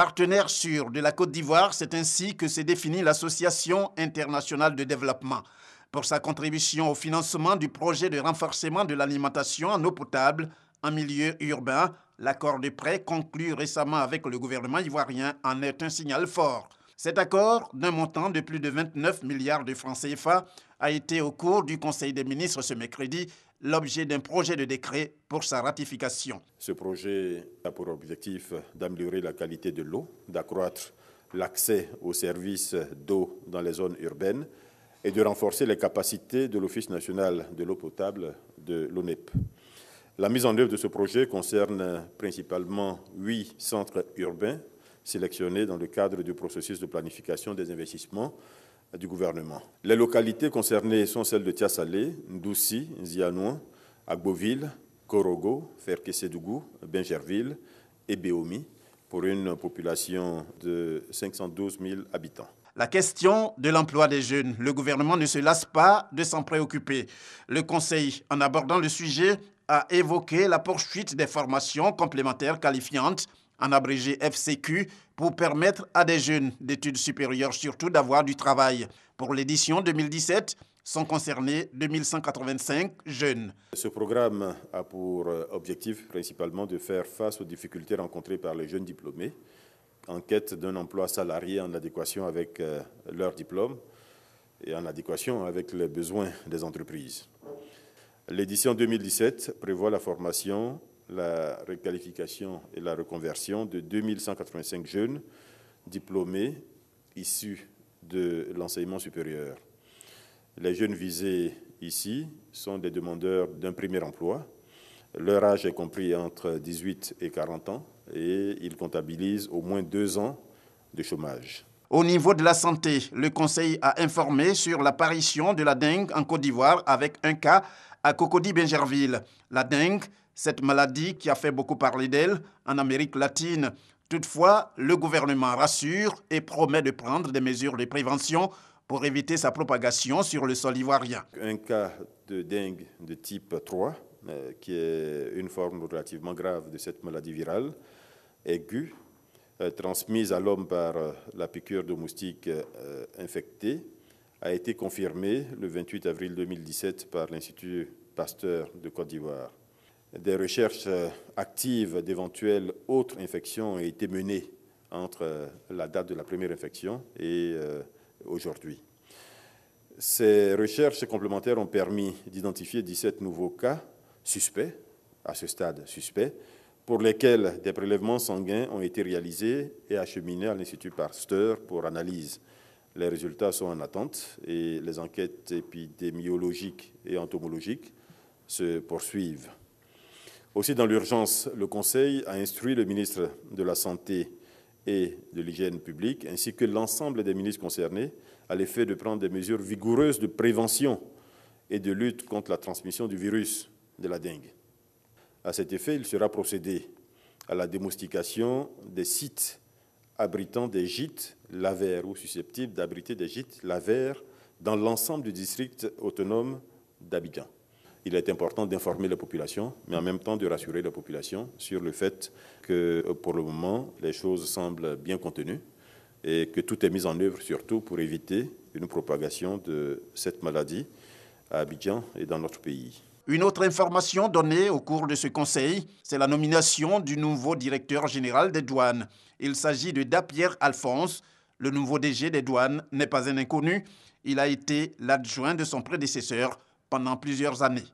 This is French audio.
Partenaire sûr de la Côte d'Ivoire, c'est ainsi que s'est définie l'Association internationale de développement. Pour sa contribution au financement du projet de renforcement de l'alimentation en eau potable en milieu urbain, l'accord de prêt conclu récemment avec le gouvernement ivoirien en est un signal fort. Cet accord, d'un montant de plus de 29 milliards de francs CFA, a été au cours du Conseil des ministres ce mercredi l'objet d'un projet de décret pour sa ratification. Ce projet a pour objectif d'améliorer la qualité de l'eau, d'accroître l'accès aux services d'eau dans les zones urbaines et de renforcer les capacités de l'Office national de l'eau potable de l'ONEP. La mise en œuvre de ce projet concerne principalement 8 centres urbains sélectionnés dans le cadre du processus de planification des investissements du gouvernement. Les localités concernées sont celles de Tiasalé, Ndoussi, Zianouan, Agboville, Korogo, Ferkessédougou, Bingerville et Béomi, pour une population de 512 000 habitants. La question de l'emploi des jeunes, le gouvernement ne se lasse pas de s'en préoccuper. Le Conseil, en abordant le sujet, a évoqué la poursuite des formations complémentaires qualifiantes, en abrégé FCQ, pour permettre à des jeunes d'études supérieures surtout d'avoir du travail. Pour l'édition 2017, sont concernés 2185 jeunes. Ce programme a pour objectif principalement de faire face aux difficultés rencontrées par les jeunes diplômés en quête d'un emploi salarié en adéquation avec leur diplôme et en adéquation avec les besoins des entreprises. L'édition 2017 prévoit la formation, la requalification et la reconversion de 2185 jeunes diplômés issus de l'enseignement supérieur. Les jeunes visés ici sont des demandeurs d'un premier emploi. Leur âge est compris entre 18 et 40 ans et ils comptabilisent au moins 2 ans de chômage. Au niveau de la santé, le Conseil a informé sur l'apparition de la dengue en Côte d'Ivoire avec un cas à Cocody-Bingerville. La dengue, cette maladie qui a fait beaucoup parler d'elle en Amérique latine. Toutefois, le gouvernement rassure et promet de prendre des mesures de prévention pour éviter sa propagation sur le sol ivoirien. Un cas de dengue de type 3, qui est une forme relativement grave de cette maladie virale, aiguë, transmise à l'homme par la piqûre de moustiques infectés, a été confirmé le 28 avril 2017 par l'Institut Pasteur de Côte d'Ivoire. Des recherches actives d'éventuelles autres infections ont été menées entre la date de la première infection et aujourd'hui. Ces recherches complémentaires ont permis d'identifier 17 nouveaux cas suspects, à ce stade suspects, pour lesquels des prélèvements sanguins ont été réalisés et acheminés à l'Institut Pasteur pour analyse. Les résultats sont en attente et les enquêtes épidémiologiques et entomologiques se poursuivent. Aussi, dans l'urgence, le Conseil a instruit le ministre de la Santé et de l'Hygiène publique, ainsi que l'ensemble des ministres concernés, à l'effet de prendre des mesures vigoureuses de prévention et de lutte contre la transmission du virus de la dengue. À cet effet, il sera procédé à la démoustication des sites abritant des gîtes lavaires ou susceptibles d'abriter des gîtes lavaires dans l'ensemble du district autonome d'Abidjan. Il est important d'informer la population, mais en même temps de rassurer la population sur le fait que, pour le moment, les choses semblent bien contenues et que tout est mis en œuvre surtout pour éviter une propagation de cette maladie à Abidjan et dans notre pays. Une autre information donnée au cours de ce conseil, c'est la nomination du nouveau directeur général des douanes. Il s'agit de Dapierre Alphonse. Le nouveau DG des douanes n'est pas un inconnu. Il a été l'adjoint de son prédécesseur pendant plusieurs années.